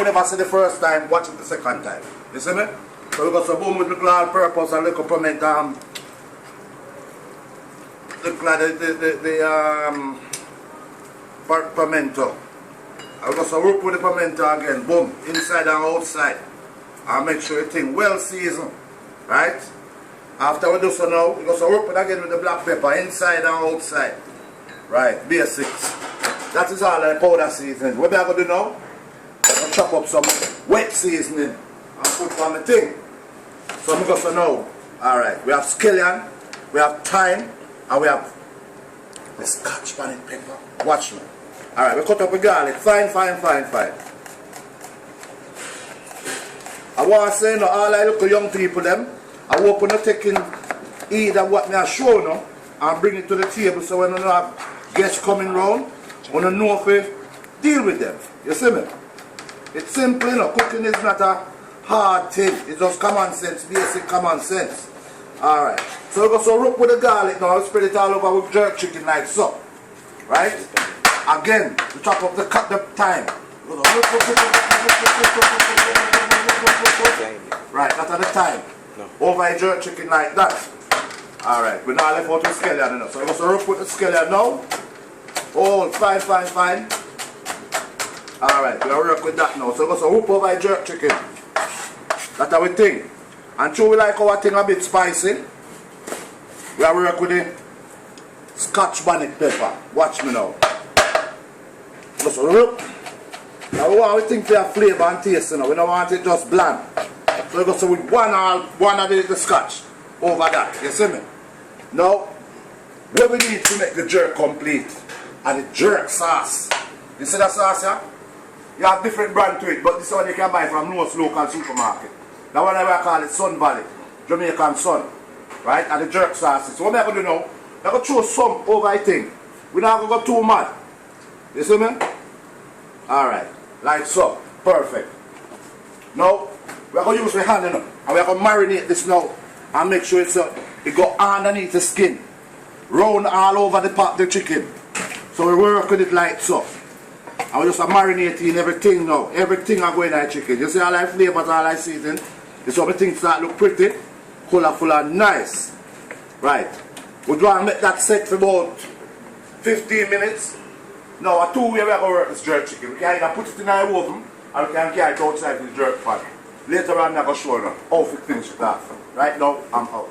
never see the first time, watch it the second time. You see me? So we got some boom with little all-purpose and little piment, look like the pimento. I got some rope with the pimento again, boom, inside and outside. And make sure the thing well seasoned, right? After we do so now, we got some rope it again with the black pepper, inside and outside. Right, basics. That is all the powder seasoning. What we are going to do now? I'll chop up some wet seasoning and put on the thing. So we got so now. Alright, we have scallion, we have thyme, and we have the scotch bonnet pepper. Watch me. Alright, we cut up the garlic. Fine. I want to say, all I look at young people, them, I hope you're not taking either what me I show now and bring it to the table so when you have guests coming round, you know if you deal with them. You see me? It's simple, you know. Cooking is not a hard thing. It's just common sense, basic common sense. Alright. So we go so rope with the garlic now, we spread it all over with jerk chicken like so. Right? Again, we chop up the thyme. Right, that's at the time. No. Over a jerk chicken like that. Alright, we now left out the scallion, you know. So we go so rope with the scallion now. Oh, fine. Alright, we work with that now. So we go so rope over a jerk chicken. That's how we think. And sure we like our thing a bit spicy. We are work with the scotch bonnet pepper. Watch me now. Just rope. Now we want to think for a flavour and taste, you know. We don't want it just bland. So we go so with one of the scotch over that. You see me? Now, what we need to make the jerk complete and the jerk sauce. You see that sauce here? You have different brand to it, but this one you can buy from most local supermarket. That one I call it Sun Valley, Jamaican Sun, right? And the jerk sauce. So what I'm going to do now, I'm going to throw some over I think. We're not going to go too mad. You see me? Alright, like so. Perfect. Now, we're going to use the hand you know, and we're going to marinate this now and make sure it go underneath the skin. Round all over the chicken. So we work with it like so. And we just marinating everything now. Everything are going in the chicken. You see all I flavors, all I season. This everything start look pretty, colorful and nice. Right. We do want to make that set for about 15 minutes. Now, a two way we are going to work this jerk chicken. We can either put it in our oven or we can carry it outside for the jerk pan. Later on, I'm going to show you how to finish it off. Right now, I'm out.